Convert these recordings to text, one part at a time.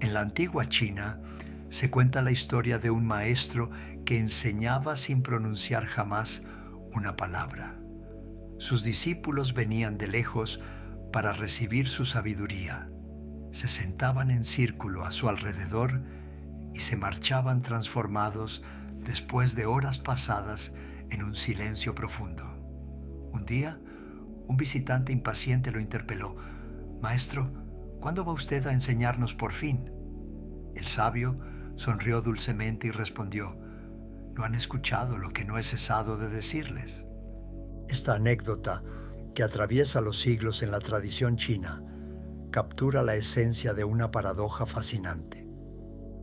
En la antigua China se cuenta la historia de un maestro que enseñaba sin pronunciar jamás una palabra. Sus discípulos venían de lejos para recibir su sabiduría. Se sentaban en círculo a su alrededor y se marchaban transformados después de horas pasadas en un silencio profundo. Un día, un visitante impaciente lo interpeló: «Maestro, ¿cuándo va usted a enseñarnos por fin?». El sabio sonrió dulcemente y respondió: «¿No han escuchado lo que no he cesado de decirles?». Esta anécdota, que atraviesa los siglos en la tradición china, captura la esencia de una paradoja fascinante.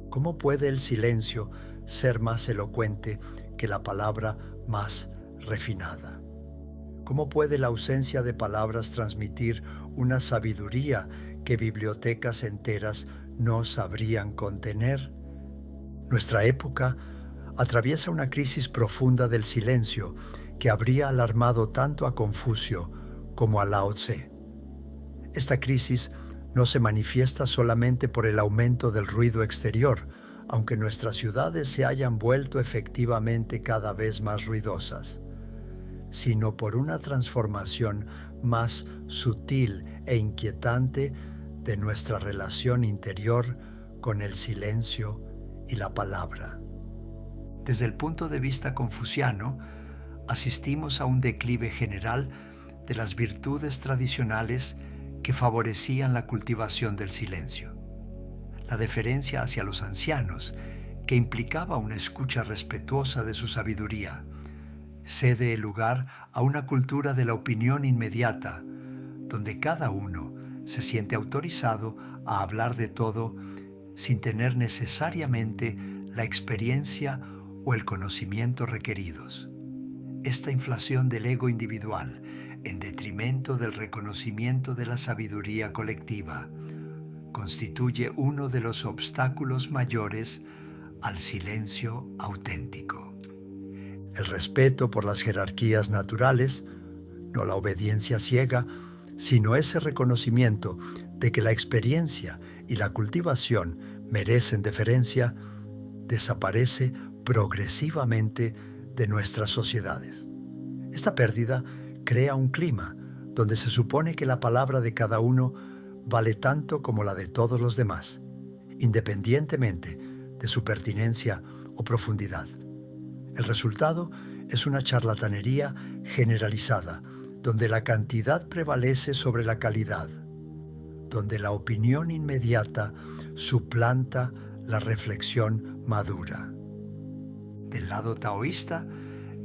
¿Cómo puede el silencio ser más elocuente que la palabra más refinada? ¿Cómo puede la ausencia de palabras transmitir una sabiduría que bibliotecas enteras no sabrían contener? Nuestra época atraviesa una crisis profunda del silencio que habría alarmado tanto a Confucio como a Lao Tse. Esta crisis no se manifiesta solamente por el aumento del ruido exterior, aunque nuestras ciudades se hayan vuelto efectivamente cada vez más ruidosas, sino por una transformación más sutil e inquietante de nuestra relación interior con el silencio y la palabra. Desde el punto de vista confuciano, asistimos a un declive general de las virtudes tradicionales que favorecían la cultivación del silencio. La deferencia hacia los ancianos, que implicaba una escucha respetuosa de su sabiduría, cede el lugar a una cultura de la opinión inmediata, donde cada uno se siente autorizado a hablar de todo sin tener necesariamente la experiencia o el conocimiento requeridos. Esta inflación del ego individual, en detrimento del reconocimiento de la sabiduría colectiva, constituye uno de los obstáculos mayores al silencio auténtico. El respeto por las jerarquías naturales, no la obediencia ciega, sino ese reconocimiento de que la experiencia y la cultivación merecen deferencia, desaparece progresivamente de nuestras sociedades. Esta pérdida crea un clima donde se supone que la palabra de cada uno vale tanto como la de todos los demás, independientemente de su pertinencia o profundidad. El resultado es una charlatanería generalizada, donde la cantidad prevalece sobre la calidad, donde la opinión inmediata suplanta la reflexión madura. Del lado taoísta,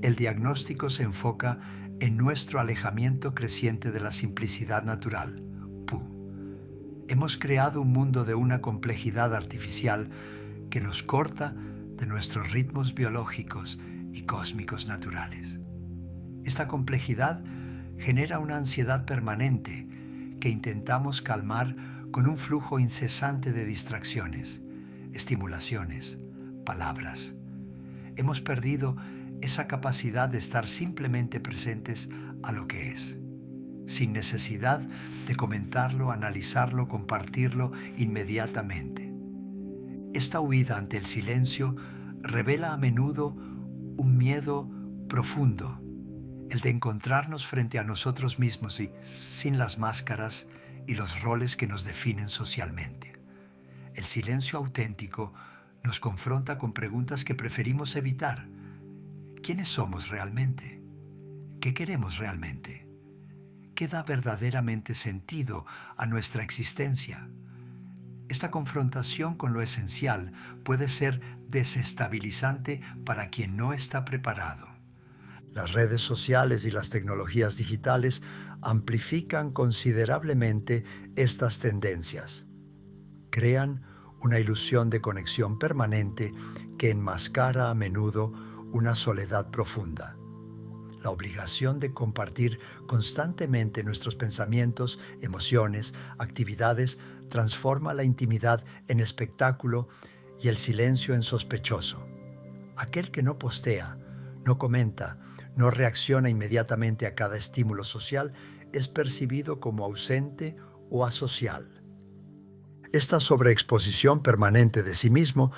el diagnóstico se enfoca en nuestro alejamiento creciente de la simplicidad natural, Pu. Hemos creado un mundo de una complejidad artificial que nos corta de nuestros ritmos biológicos y cósmicos naturales. Esta complejidad genera una ansiedad permanente que intentamos calmar con un flujo incesante de distracciones, estimulaciones, palabras. Hemos perdido esa capacidad de estar simplemente presentes a lo que es, sin necesidad de comentarlo, analizarlo, compartirlo inmediatamente. Esta huida ante el silencio revela a menudo un miedo profundo, el de encontrarnos frente a nosotros mismos y sin las máscaras y los roles que nos definen socialmente. El silencio auténtico nos confronta con preguntas que preferimos evitar. ¿Quiénes somos realmente? ¿Qué queremos realmente? ¿Qué da verdaderamente sentido a nuestra existencia? Esta confrontación con lo esencial puede ser desestabilizante para quien no está preparado. Las redes sociales y las tecnologías digitales amplifican considerablemente estas tendencias. Crean una ilusión de conexión permanente que enmascara a menudo una soledad profunda. La obligación de compartir constantemente nuestros pensamientos, emociones, actividades transforma la intimidad en espectáculo y el silencio en sospechoso. Aquel que no postea, no comenta, no reacciona inmediatamente a cada estímulo social es percibido como ausente o asocial. Esta sobreexposición permanente de sí mismo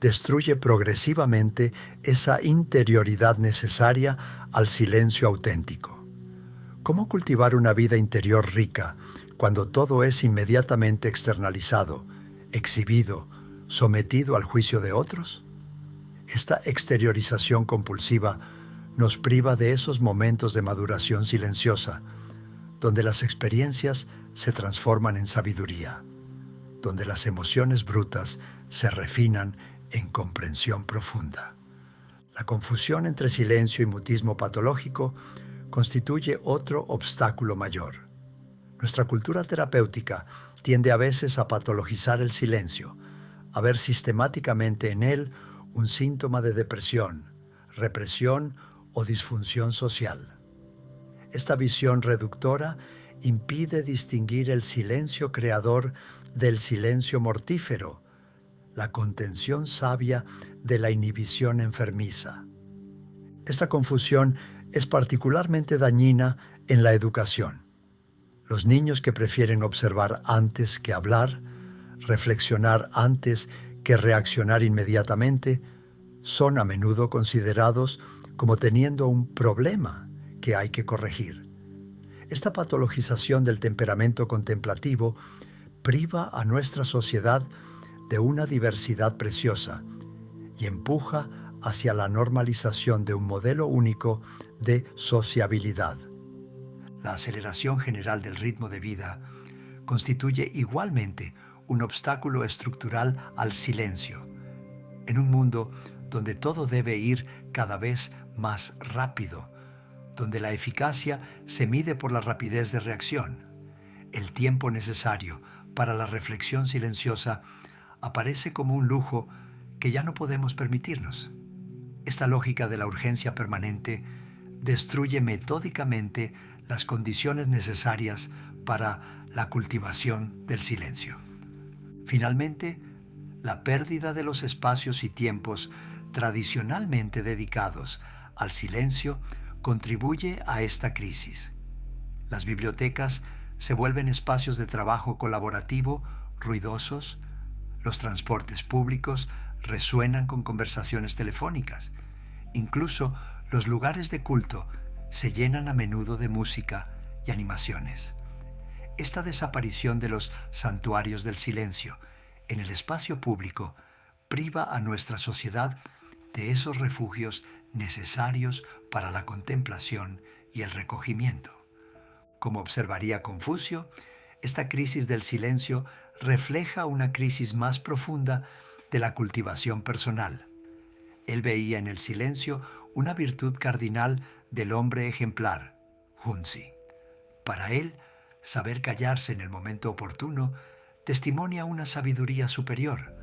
destruye progresivamente esa interioridad necesaria al silencio auténtico. ¿Cómo cultivar una vida interior rica cuando todo es inmediatamente externalizado, exhibido, sometido al juicio de otros? Esta exteriorización compulsiva nos priva de esos momentos de maduración silenciosa, donde las experiencias se transforman en sabiduría, donde las emociones brutas se refinan en comprensión profunda. La confusión entre silencio y mutismo patológico constituye otro obstáculo mayor. Nuestra cultura terapéutica tiende a veces a patologizar el silencio, a ver sistemáticamente en él un síntoma de depresión, represión o disfunción social. Esta visión reductora impide distinguir el silencio creador del silencio mortífero, la contención sabia de la inhibición enfermiza. Esta confusión es particularmente dañina en la educación. Los niños que prefieren observar antes que hablar, reflexionar antes que reaccionar inmediatamente, son a menudo considerados como teniendo un problema que hay que corregir. Esta patologización del temperamento contemplativo priva a nuestra sociedad de una diversidad preciosa y empuja hacia la normalización de un modelo único de sociabilidad. La aceleración general del ritmo de vida constituye igualmente un obstáculo estructural al silencio, en un mundo donde todo debe ir cada vez más rápido, donde la eficacia se mide por la rapidez de reacción. El tiempo necesario para la reflexión silenciosa aparece como un lujo que ya no podemos permitirnos. Esta lógica de la urgencia permanente destruye metódicamente las condiciones necesarias para la cultivación del silencio. Finalmente, la pérdida de los espacios y tiempos tradicionalmente dedicados al silencio contribuye a esta crisis. Las bibliotecas se vuelven espacios de trabajo colaborativo ruidosos, los transportes públicos resuenan con conversaciones telefónicas, incluso los lugares de culto se llenan a menudo de música y animaciones. Esta desaparición de los santuarios del silencio en el espacio público priva a nuestra sociedad de esos refugios necesarios para la contemplación y el recogimiento. Como observaría Confucio, esta crisis del silencio refleja una crisis más profunda de la cultivación personal. Él veía en el silencio una virtud cardinal del hombre ejemplar, Junzi. Para él, saber callarse en el momento oportuno testimonia una sabiduría superior,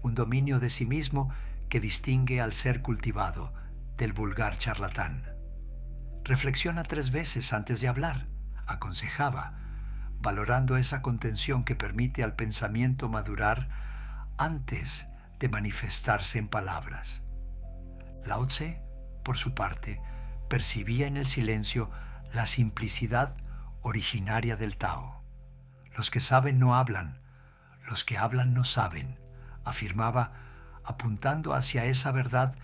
un dominio de sí mismo que distingue al ser cultivado del vulgar charlatán. Reflexiona 3 veces antes de hablar, aconsejaba, valorando esa contención que permite al pensamiento madurar antes de manifestarse en palabras. Lao Tse, por su parte, percibía en el silencio la simplicidad originaria del Tao. Los que saben no hablan, los que hablan no saben, afirmaba, apuntando hacia esa verdad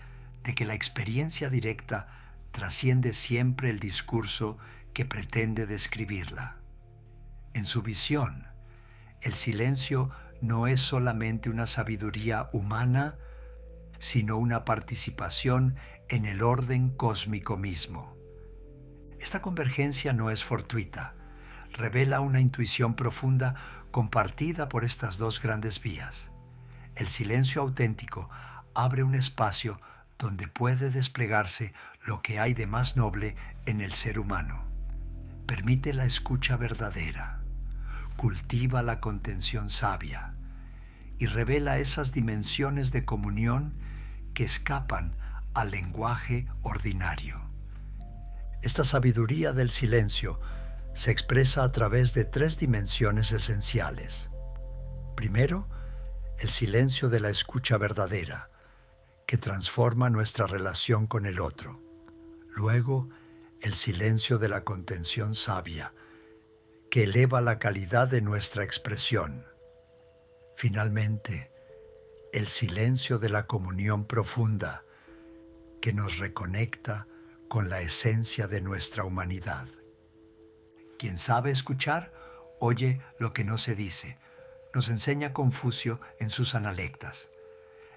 de que la experiencia directa trasciende siempre el discurso que pretende describirla. En su visión, el silencio no es solamente una sabiduría humana, sino una participación en el orden cósmico mismo. Esta convergencia no es fortuita, revela una intuición profunda compartida por estas dos grandes vías. El silencio auténtico abre un espacio donde puede desplegarse lo que hay de más noble en el ser humano. Permite la escucha verdadera, cultiva la contención sabia y revela esas dimensiones de comunión que escapan al lenguaje ordinario. Esta sabiduría del silencio se expresa a través de 3 dimensiones esenciales. Primero, el silencio de la escucha verdadera, que transforma nuestra relación con el otro. Luego, el silencio de la contención sabia, que eleva la calidad de nuestra expresión. Finalmente, el silencio de la comunión profunda que nos reconecta con la esencia de nuestra humanidad. Quien sabe escuchar, oye lo que no se dice, nos enseña Confucio en sus Analectas.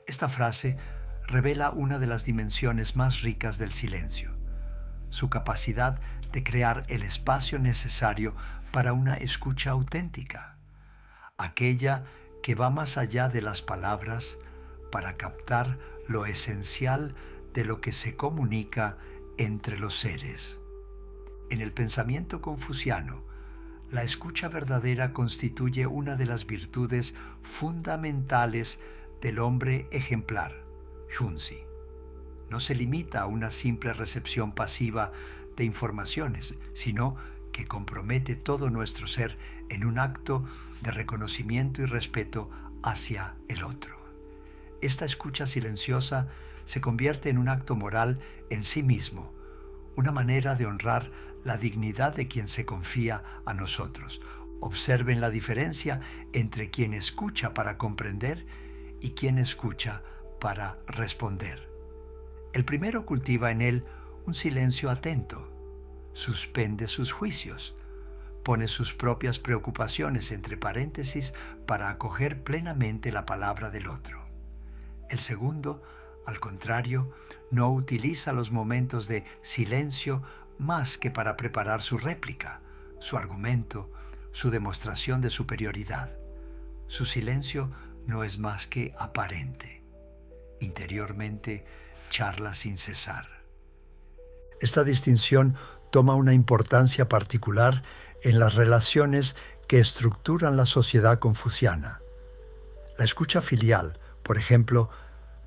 Esta frase revela una de las dimensiones más ricas del silencio, su capacidad de crear el espacio necesario para una escucha auténtica, aquella que va más allá de las palabras para captar lo esencial de lo que se comunica entre los seres. En el pensamiento confuciano, la escucha verdadera constituye una de las virtudes fundamentales del hombre ejemplar, Junzi. No se limita a una simple recepción pasiva de informaciones, sino que compromete todo nuestro ser en un acto de reconocimiento y respeto hacia el otro. Esta escucha silenciosa se convierte en un acto moral en sí mismo, una manera de honrar la dignidad de quien se confía a nosotros. Observen la diferencia entre quien escucha para comprender y quien escucha para responder. El primero cultiva en él un silencio atento, suspende sus juicios, pone sus propias preocupaciones entre paréntesis para acoger plenamente la palabra del otro. El segundo, al contrario, no utiliza los momentos de silencio más que para preparar su réplica, su argumento, su demostración de superioridad. Su silencio no es más que aparente. Interiormente charla sin cesar. Esta distinción toma una importancia particular en las relaciones que estructuran la sociedad confuciana. La escucha filial, por ejemplo,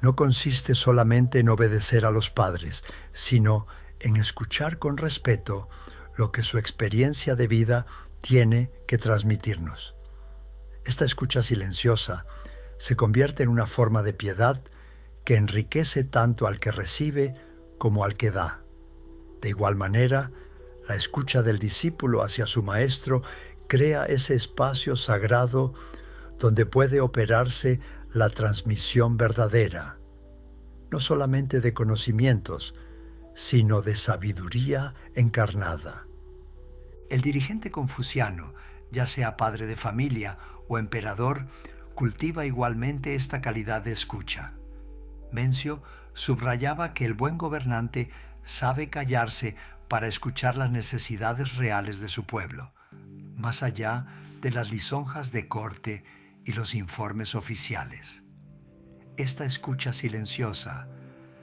no consiste solamente en obedecer a los padres, sino en escuchar con respeto lo que su experiencia de vida tiene que transmitirnos. Esta escucha silenciosa se convierte en una forma de piedad que enriquece tanto al que recibe como al que da. De igual manera, la escucha del discípulo hacia su maestro crea ese espacio sagrado donde puede operarse la transmisión verdadera, no solamente de conocimientos, sino de sabiduría encarnada. El dirigente confuciano, ya sea padre de familia o emperador, cultiva igualmente esta calidad de escucha. Mencio subrayaba que el buen gobernante sabe callarse para escuchar las necesidades reales de su pueblo, más allá de las lisonjas de corte y los informes oficiales. Esta escucha silenciosa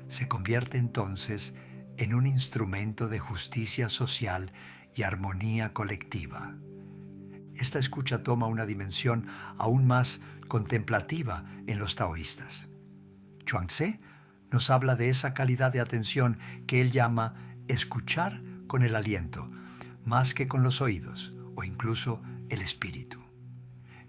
se convierte entonces en un instrumento de justicia social y armonía colectiva. Esta escucha toma una dimensión aún más contemplativa en los taoístas. Chuang-Tze nos habla de esa calidad de atención que él llama escuchar con el aliento, más que con los oídos o incluso el espíritu.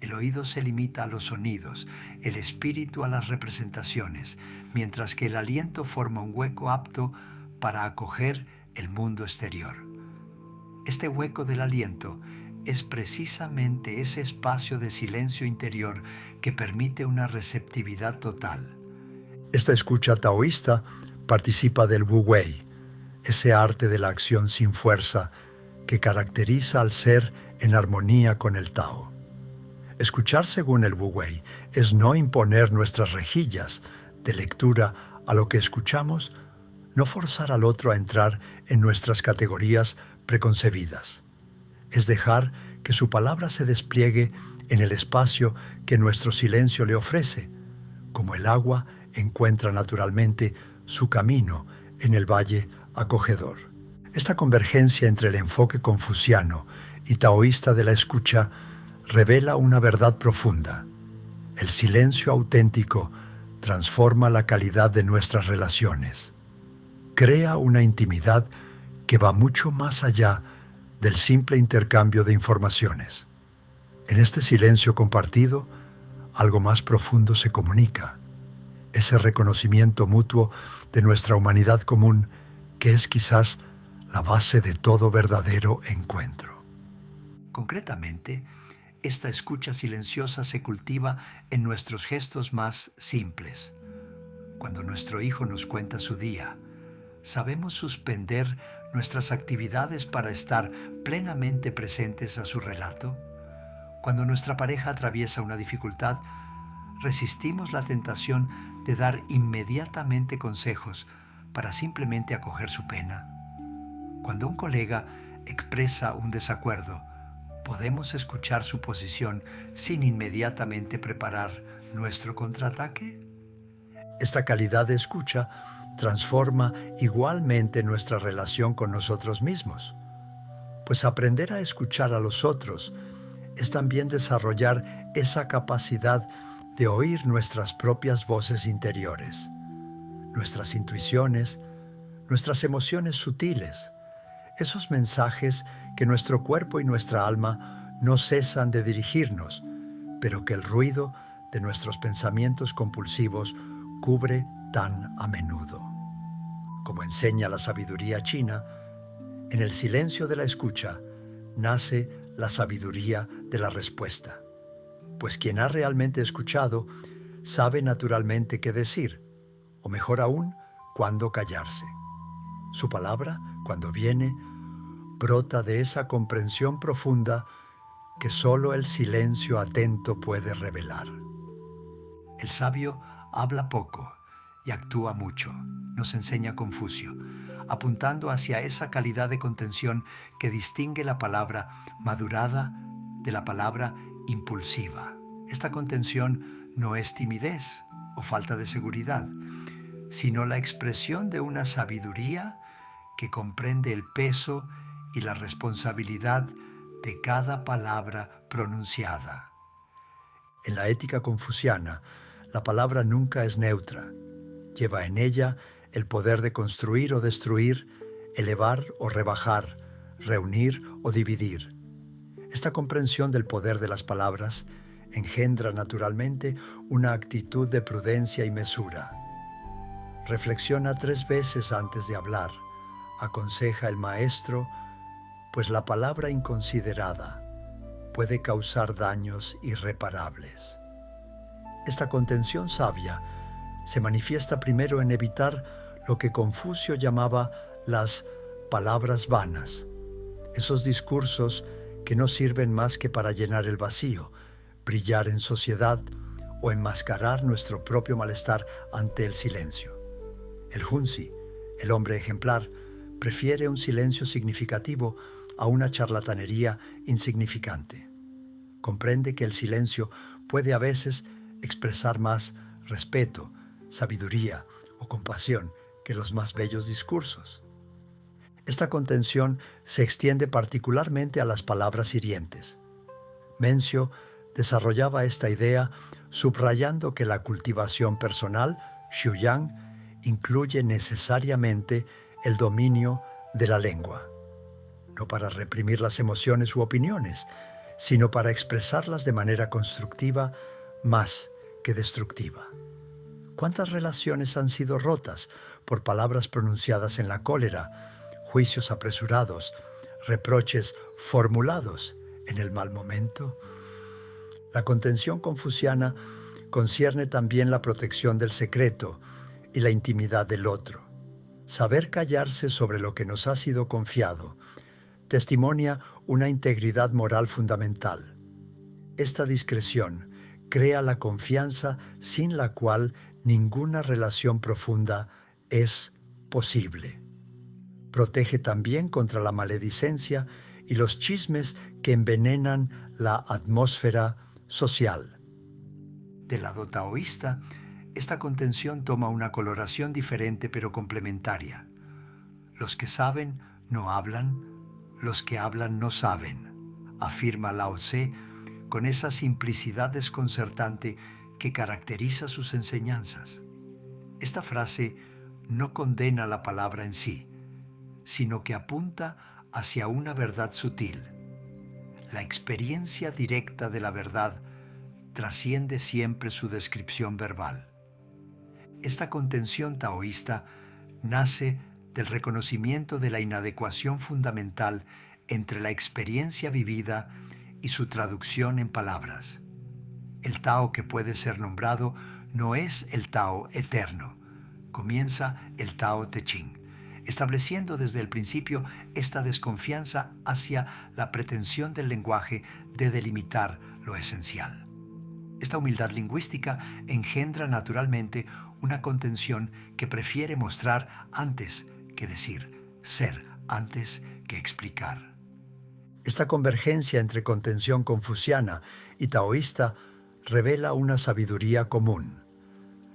El oído se limita a los sonidos, el espíritu a las representaciones, mientras que el aliento forma un hueco apto para acoger el mundo exterior. Este hueco del aliento es precisamente ese espacio de silencio interior que permite una receptividad total. Esta escucha taoísta participa del Wu Wei, ese arte de la acción sin fuerza que caracteriza al ser en armonía con el Tao. Escuchar según el Wu Wei es no imponer nuestras rejillas de lectura a lo que escuchamos, no forzar al otro a entrar en nuestras categorías preconcebidas. Es dejar que su palabra se despliegue en el espacio que nuestro silencio le ofrece, como el agua encuentra naturalmente su camino en el valle acogedor. Esta convergencia entre el enfoque confuciano y taoísta de la escucha revela una verdad profunda. El silencio auténtico transforma la calidad de nuestras relaciones. Crea una intimidad que va mucho más allá del simple intercambio de informaciones. En este silencio compartido, algo más profundo se comunica. Ese reconocimiento mutuo de nuestra humanidad común, que es quizás la base de todo verdadero encuentro. Concretamente, Esta escucha silenciosa se cultiva en nuestros gestos más simples. Cuando nuestro hijo nos cuenta su día, ¿sabemos suspender nuestras actividades para estar plenamente presentes a su relato? Cuando nuestra pareja atraviesa una dificultad, resistimos la tentación de dar inmediatamente consejos para simplemente acoger su pena. Cuando un colega expresa un desacuerdo, ¿podemos escuchar su posición sin inmediatamente preparar nuestro contraataque? Esta calidad de escucha transforma igualmente nuestra relación con nosotros mismos, pues aprender a escuchar a los otros es también desarrollar esa capacidad de oír nuestras propias voces interiores, nuestras intuiciones, nuestras emociones sutiles, esos mensajes que nuestro cuerpo y nuestra alma no cesan de dirigirnos, pero que el ruido de nuestros pensamientos compulsivos cubre tan a menudo. Como enseña la sabiduría china, en el silencio de la escucha nace la sabiduría de la respuesta, pues quien ha realmente escuchado sabe naturalmente qué decir, o mejor aún, cuándo callarse. Su palabra, cuando viene, brota de esa comprensión profunda que solo el silencio atento puede revelar. El sabio habla poco y actúa mucho, nos enseña Confucio, apuntando hacia esa calidad de contención que distingue la palabra madurada de la palabra impulsiva. Esta contención no es timidez o falta de seguridad, sino la expresión de una sabiduría que comprende el peso y la responsabilidad de cada palabra pronunciada. En la ética confuciana, la palabra nunca es neutra. Lleva en ella el poder de construir o destruir, elevar o rebajar, reunir o dividir. Esta comprensión del poder de las palabras engendra naturalmente una actitud de prudencia y mesura. Reflexiona 3 veces antes de hablar, aconseja el maestro, pues la palabra inconsiderada puede causar daños irreparables. Esta contención sabia se manifiesta primero en evitar lo que Confucio llamaba las palabras vanas, esos discursos que no sirven más que para llenar el vacío, brillar en sociedad o enmascarar nuestro propio malestar ante el silencio. El Junzi, el hombre ejemplar, prefiere un silencio significativo a una charlatanería insignificante. Comprende que el silencio puede a veces expresar más respeto, sabiduría o compasión que los más bellos discursos. Esta contención se extiende particularmente a las palabras hirientes. Mencio desarrollaba esta idea subrayando que la cultivación personal, Xuyang, incluye necesariamente el dominio de la lengua, no para reprimir las emociones u opiniones, sino para expresarlas de manera constructiva más que destructiva. ¿Cuántas relaciones han sido rotas por palabras pronunciadas en la cólera, juicios apresurados, reproches formulados en el mal momento? La contención confuciana concierne también la protección del secreto y la intimidad del otro. Saber callarse sobre lo que nos ha sido confiado testimonia una integridad moral fundamental. Esta discreción crea la confianza sin la cual ninguna relación profunda es posible. Protege también contra la maledicencia y los chismes que envenenan la atmósfera social. Del lado taoísta, esta contención toma una coloración diferente pero complementaria. Los que saben no hablan, los que hablan no saben, afirma Lao Tse con esa simplicidad desconcertante que caracteriza sus enseñanzas. Esta frase no condena la palabra en sí, sino que apunta hacia una verdad sutil. La experiencia directa de la verdad trasciende siempre su descripción verbal. Esta contención taoísta nace del reconocimiento de la inadecuación fundamental entre la experiencia vivida y su traducción en palabras. El Tao que puede ser nombrado no es el Tao eterno. Comienza el Tao Te Ching, estableciendo desde el principio esta desconfianza hacia la pretensión del lenguaje de delimitar lo esencial. Esta humildad lingüística engendra naturalmente una contención que prefiere mostrar antes que decir, ser antes que explicar. Esta convergencia entre contención confuciana y taoísta revela una sabiduría común,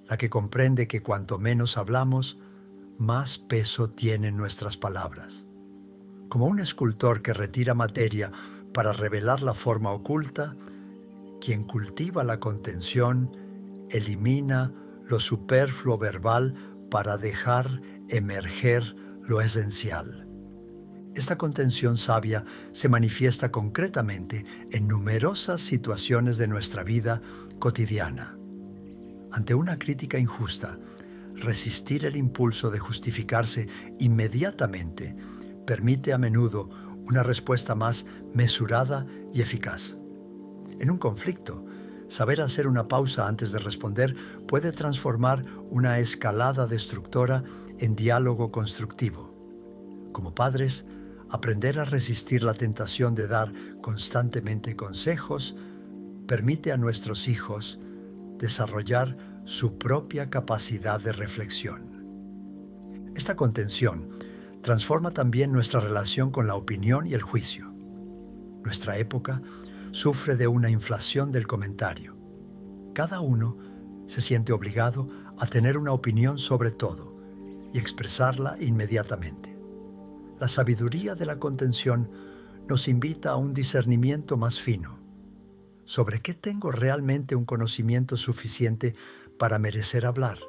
la que comprende que cuanto menos hablamos, más peso tienen nuestras palabras. Como un escultor que retira materia para revelar la forma oculta, quien cultiva la contención elimina lo superfluo verbal para dejar emerger lo esencial. Esta contención sabia se manifiesta concretamente en numerosas situaciones de nuestra vida cotidiana. Ante una crítica injusta, resistir el impulso de justificarse inmediatamente permite a menudo una respuesta más mesurada y eficaz. En un conflicto, saber hacer una pausa antes de responder puede transformar una escalada destructora en diálogo constructivo. Como padres, aprender a resistir la tentación de dar constantemente consejos permite a nuestros hijos desarrollar su propia capacidad de reflexión. Esta contención transforma también nuestra relación con la opinión y el juicio. Nuestra época sufre de una inflación del comentario. Cada uno se siente obligado a tener una opinión sobre todo y expresarla inmediatamente. La sabiduría de la contención nos invita a un discernimiento más fino. ¿Sobre qué tengo realmente un conocimiento suficiente para merecer hablar?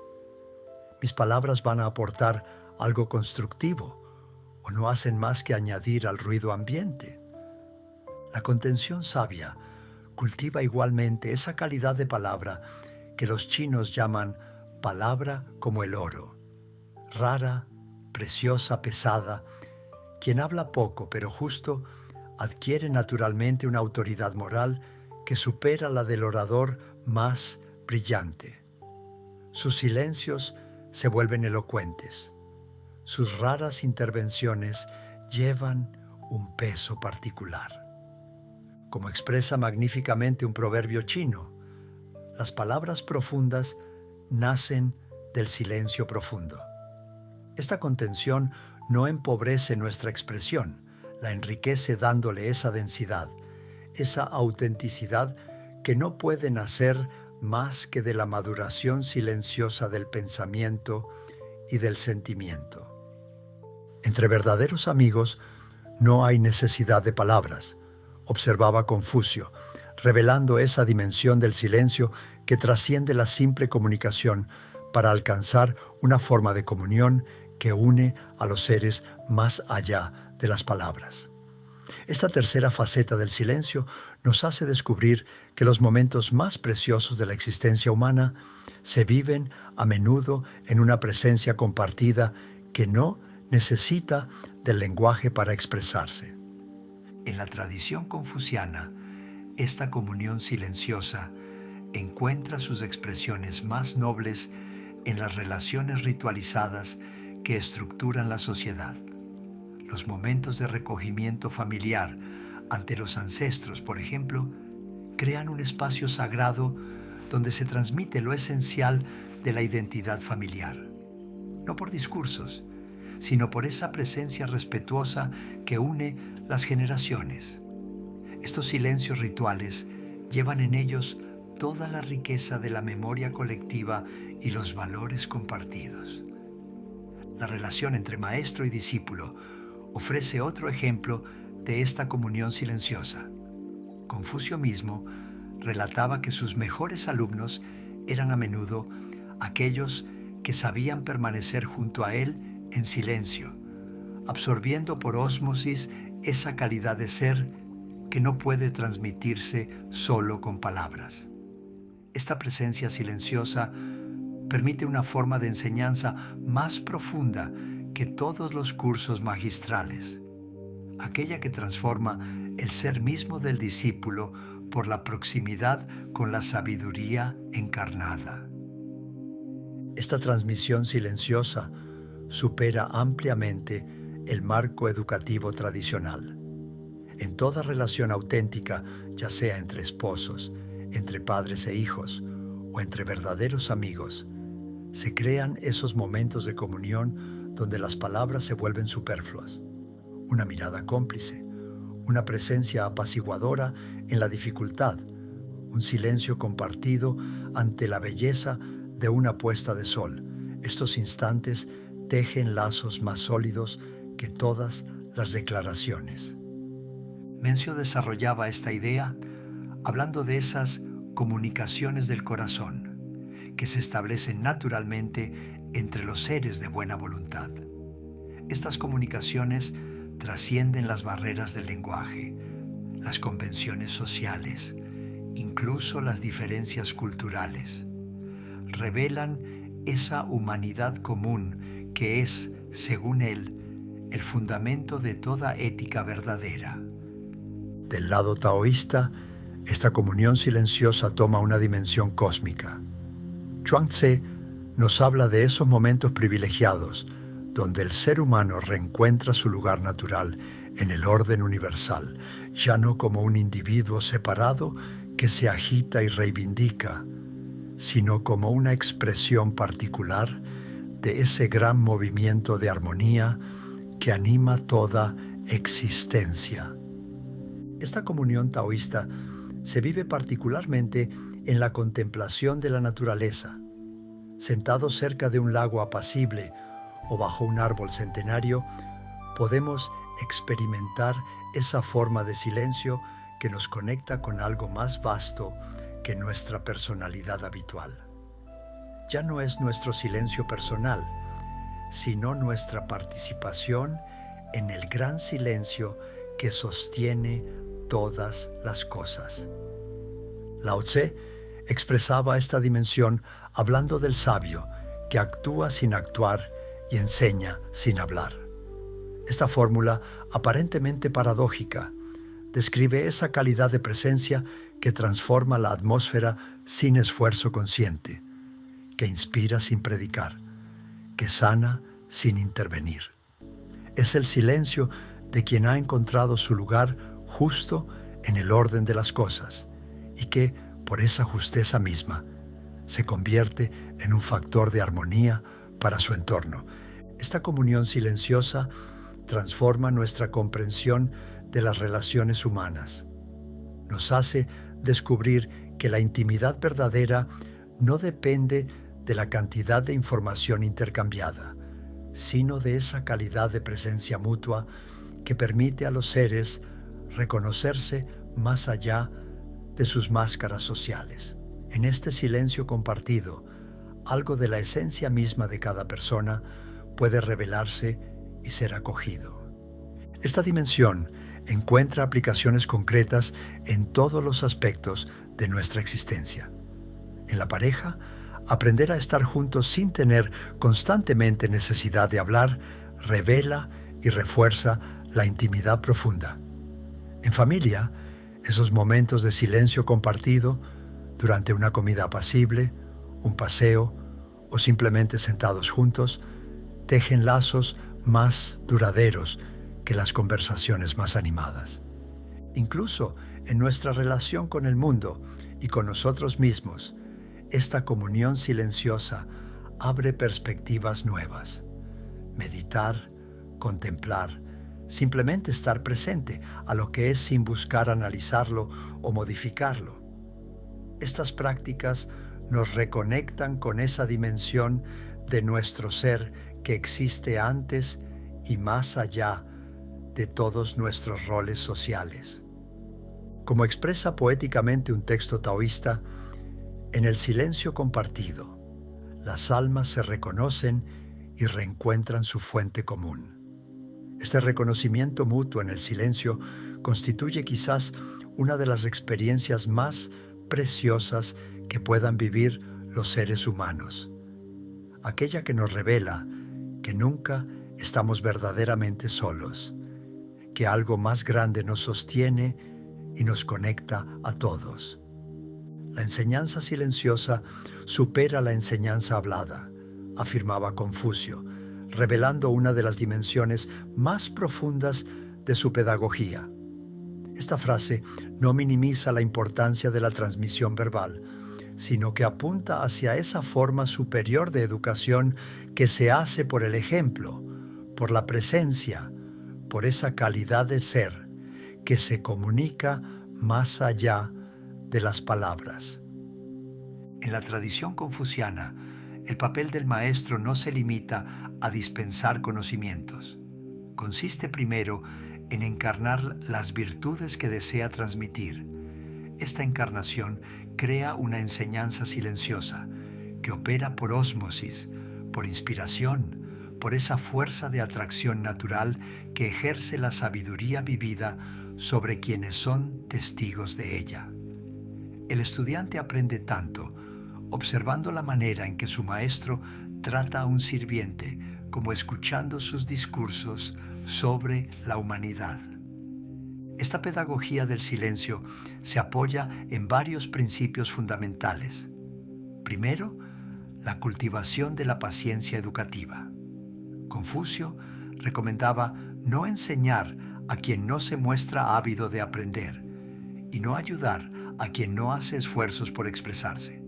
¿Mis palabras van a aportar algo constructivo o no hacen más que añadir al ruido ambiente? La contención sabia cultiva igualmente esa calidad de palabra que los chinos llaman palabra como el oro. Rara, preciosa, pesada, quien habla poco pero justo adquiere naturalmente una autoridad moral que supera la del orador más brillante. Sus silencios se vuelven elocuentes. Sus raras intervenciones llevan un peso particular. Como expresa magníficamente un proverbio chino, las palabras profundas nacen del silencio profundo. Esta contención no empobrece nuestra expresión, la enriquece dándole esa densidad, esa autenticidad que no puede nacer más que de la maduración silenciosa del pensamiento y del sentimiento. Entre verdaderos amigos no hay necesidad de palabras, observaba Confucio, revelando esa dimensión del silencio que trasciende la simple comunicación para alcanzar una forma de comunión que une a los seres más allá de las palabras. Esta tercera faceta del silencio nos hace descubrir que los momentos más preciosos de la existencia humana se viven a menudo en una presencia compartida que no necesita del lenguaje para expresarse. En la tradición confuciana, esta comunión silenciosa encuentra sus expresiones más nobles en las relaciones ritualizadas que estructuran la sociedad. Los momentos de recogimiento familiar ante los ancestros, por ejemplo, crean un espacio sagrado donde se transmite lo esencial de la identidad familiar. No por discursos, sino por esa presencia respetuosa que une las generaciones. Estos silencios rituales llevan en ellos toda la riqueza de la memoria colectiva y los valores compartidos. La relación entre maestro y discípulo ofrece otro ejemplo de esta comunión silenciosa. Confucio mismo relataba que sus mejores alumnos eran a menudo aquellos que sabían permanecer junto a él en silencio, absorbiendo por ósmosis esa calidad de ser que no puede transmitirse solo con palabras. Esta presencia silenciosa permite una forma de enseñanza más profunda que todos los cursos magistrales. aquella que transforma el ser mismo del discípulo por la proximidad con la sabiduría encarnada. Esta transmisión silenciosa supera ampliamente el marco educativo tradicional. En toda relación auténtica, ya sea entre esposos, entre padres e hijos o entre verdaderos amigos, se crean esos momentos de comunión donde las palabras se vuelven superfluas. Una mirada cómplice, una presencia apaciguadora en la dificultad, un silencio compartido ante la belleza de una puesta de sol. Estos instantes tejen lazos más sólidos que todas las declaraciones. Mencio desarrollaba esta idea hablando de esas comunicaciones del corazón que se establecen naturalmente entre los seres de buena voluntad. Estas comunicaciones trascienden las barreras del lenguaje, las convenciones sociales, incluso las diferencias culturales. Revelan esa humanidad común que es, según él, el fundamento de toda ética verdadera. Del lado taoísta, esta comunión silenciosa toma una dimensión cósmica. Chuang-Tzu nos habla de esos momentos privilegiados donde el ser humano reencuentra su lugar natural en el orden universal, ya no como un individuo separado que se agita y reivindica, sino como una expresión particular de ese gran movimiento de armonía que anima toda existencia. Esta comunión taoísta se vive particularmente en la contemplación de la naturaleza. Sentados cerca de un lago apacible o bajo un árbol centenario, podemos experimentar esa forma de silencio que nos conecta con algo más vasto que nuestra personalidad habitual. Ya no es nuestro silencio personal, sino nuestra participación en el gran silencio que sostiene todas las cosas. Lao Tse expresaba esta dimensión hablando del sabio que actúa sin actuar y enseña sin hablar. Esta fórmula, aparentemente paradójica, describe esa calidad de presencia que transforma la atmósfera sin esfuerzo consciente, que inspira sin predicar, que sana sin intervenir. Es el silencio de quien ha encontrado su lugar justo en el orden de las cosas y que, por esa justeza misma, se convierte en un factor de armonía para su entorno. Esta comunión silenciosa transforma nuestra comprensión de las relaciones humanas. Nos hace descubrir que la intimidad verdadera no depende de la cantidad de información intercambiada, sino de esa calidad de presencia mutua que permite a los seres reconocerse más allá de sus máscaras sociales. En este silencio compartido, algo de la esencia misma de cada persona puede revelarse y ser acogido. Esta dimensión encuentra aplicaciones concretas en todos los aspectos de nuestra existencia. En la pareja, aprender a estar juntos sin tener constantemente necesidad de hablar revela y refuerza la intimidad profunda. En familia, esos momentos de silencio compartido durante una comida apacible, un paseo o simplemente sentados juntos tejen lazos más duraderos que las conversaciones más animadas. Incluso en nuestra relación con el mundo y con nosotros mismos, esta comunión silenciosa abre perspectivas nuevas. Meditar, contemplar, simplemente estar presente a lo que es sin buscar analizarlo o modificarlo. Estas prácticas nos reconectan con esa dimensión de nuestro ser que existe antes y más allá de todos nuestros roles sociales. Como expresa poéticamente un texto taoísta, en el silencio compartido, las almas se reconocen y reencuentran su fuente común. Este reconocimiento mutuo en el silencio constituye quizás una de las experiencias más preciosas que puedan vivir los seres humanos, aquella que nos revela que nunca estamos verdaderamente solos, que algo más grande nos sostiene y nos conecta a todos. La enseñanza silenciosa supera la enseñanza hablada, afirmaba Confucio, revelando una de las dimensiones más profundas de su pedagogía. Esta frase no minimiza la importancia de la transmisión verbal, sino que apunta hacia esa forma superior de educación que se hace por el ejemplo, por la presencia, por esa calidad de ser que se comunica más allá de las palabras. En la tradición confuciana, el papel del maestro no se limita a dispensar conocimientos. Consiste primero en encarnar las virtudes que desea transmitir. Esta encarnación crea una enseñanza silenciosa que opera por ósmosis, por inspiración, por esa fuerza de atracción natural que ejerce la sabiduría vivida sobre quienes son testigos de ella. El estudiante aprende tanto observando la manera en que su maestro trata a un sirviente como escuchando sus discursos sobre la humanidad. Esta pedagogía del silencio se apoya en varios principios fundamentales. Primero, la cultivación de la paciencia educativa. Confucio recomendaba no enseñar a quien no se muestra ávido de aprender y no ayudar a quien no hace esfuerzos por expresarse.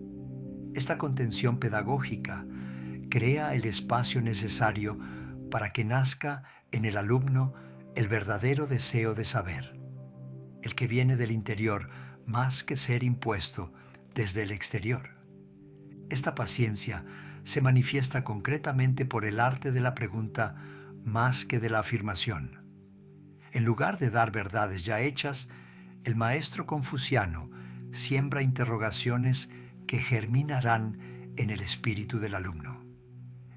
Esta contención pedagógica crea el espacio necesario para que nazca en el alumno el verdadero deseo de saber, el que viene del interior más que ser impuesto desde el exterior. Esta paciencia se manifiesta concretamente por el arte de la pregunta más que de la afirmación. En lugar de dar verdades ya hechas, el maestro confuciano siembra interrogaciones que germinarán en el espíritu del alumno.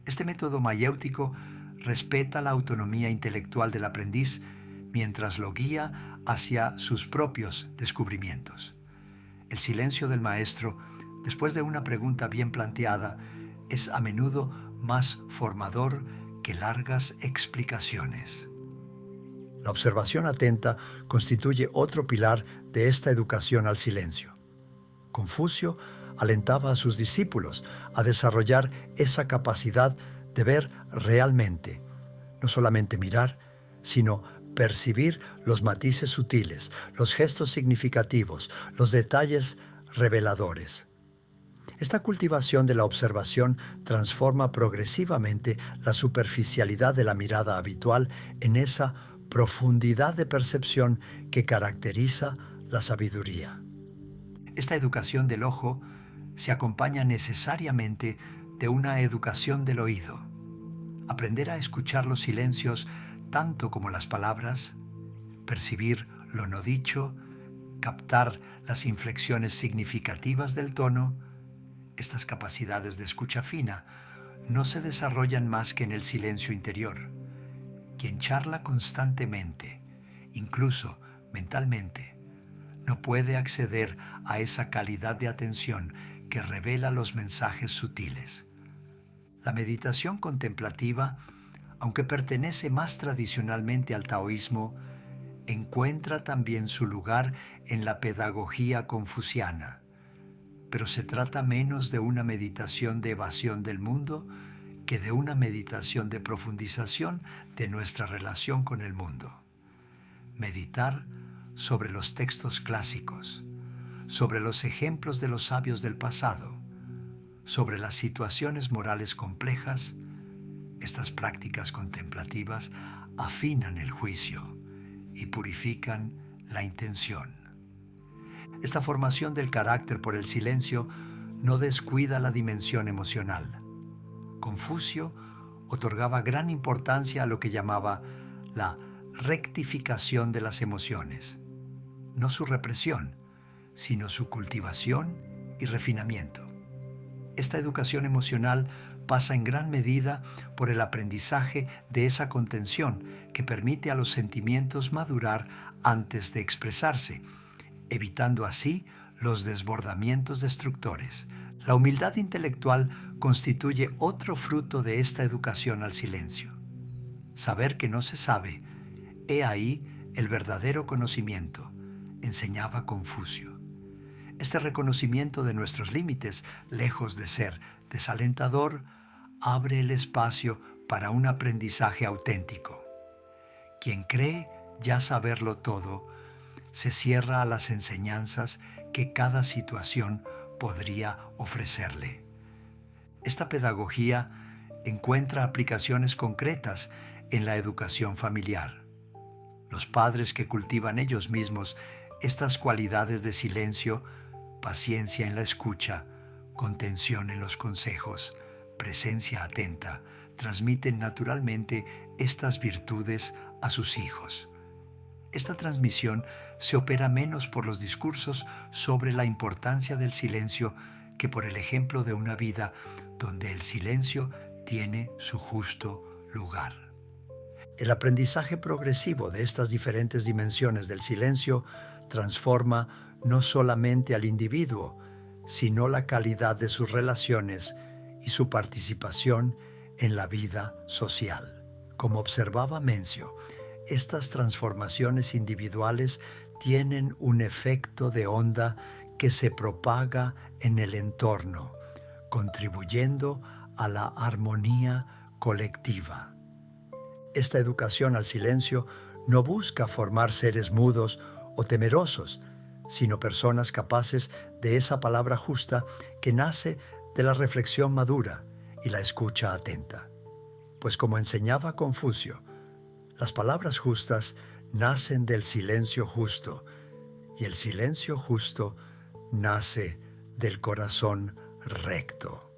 Este método mayéutico respeta la autonomía intelectual del aprendiz mientras lo guía hacia sus propios descubrimientos. El silencio del maestro, después de una pregunta bien planteada, es a menudo más formador que largas explicaciones. La observación atenta constituye otro pilar de esta educación al silencio. Confucio alentaba a sus discípulos a desarrollar esa capacidad de ver realmente, no solamente mirar, sino percibir los matices sutiles, los gestos significativos, los detalles reveladores. Esta cultivación de la observación transforma progresivamente la superficialidad de la mirada habitual en esa profundidad de percepción que caracteriza la sabiduría. Esta educación del ojo se acompaña necesariamente de una educación del oído. Aprender a escuchar los silencios tanto como las palabras, percibir lo no dicho, captar las inflexiones significativas del tono. Estas capacidades de escucha fina no se desarrollan más que en el silencio interior. Quien charla constantemente, incluso mentalmente, no puede acceder a esa calidad de atención que revela los mensajes sutiles. La meditación contemplativa, aunque pertenece más tradicionalmente al taoísmo, encuentra también su lugar en la pedagogía confuciana, pero se trata menos de una meditación de evasión del mundo que de una meditación de profundización de nuestra relación con el mundo. Meditar sobre los textos clásicos, sobre los ejemplos de los sabios del pasado, sobre las situaciones morales complejas. Estas prácticas contemplativas afinan el juicio y purifican la intención. Esta formación del carácter por el silencio no descuida la dimensión emocional. Confucio otorgaba gran importancia a lo que llamaba la rectificación de las emociones, no su represión, sino su cultivación y refinamiento. Esta educación emocional pasa en gran medida por el aprendizaje de esa contención que permite a los sentimientos madurar antes de expresarse, evitando así los desbordamientos destructores. La humildad intelectual constituye otro fruto de esta educación al silencio. Saber que no se sabe, he ahí el verdadero conocimiento, enseñaba Confucio. Este reconocimiento de nuestros límites, lejos de ser desalentador, abre el espacio para un aprendizaje auténtico. Quien cree ya saberlo todo, se cierra a las enseñanzas que cada situación podría ofrecerle. Esta pedagogía encuentra aplicaciones concretas en la educación familiar. Los padres que cultivan ellos mismos estas cualidades de silencio, paciencia en la escucha, contención en los consejos, presencia atenta, transmiten naturalmente estas virtudes a sus hijos. Esta transmisión se opera menos por los discursos sobre la importancia del silencio que por el ejemplo de una vida donde el silencio tiene su justo lugar. El aprendizaje progresivo de estas diferentes dimensiones del silencio transforma no solamente al individuo, sino la calidad de sus relaciones y su participación en la vida social. Como observaba Mencio, estas transformaciones individuales tienen un efecto de onda que se propaga en el entorno, contribuyendo a la armonía colectiva. Esta educación al silencio no busca formar seres mudos o temerosos, sino personas capaces de esa palabra justa que nace de la reflexión madura y la escucha atenta. Pues como enseñaba Confucio, las palabras justas nacen del silencio justo, y el silencio justo nace del corazón recto.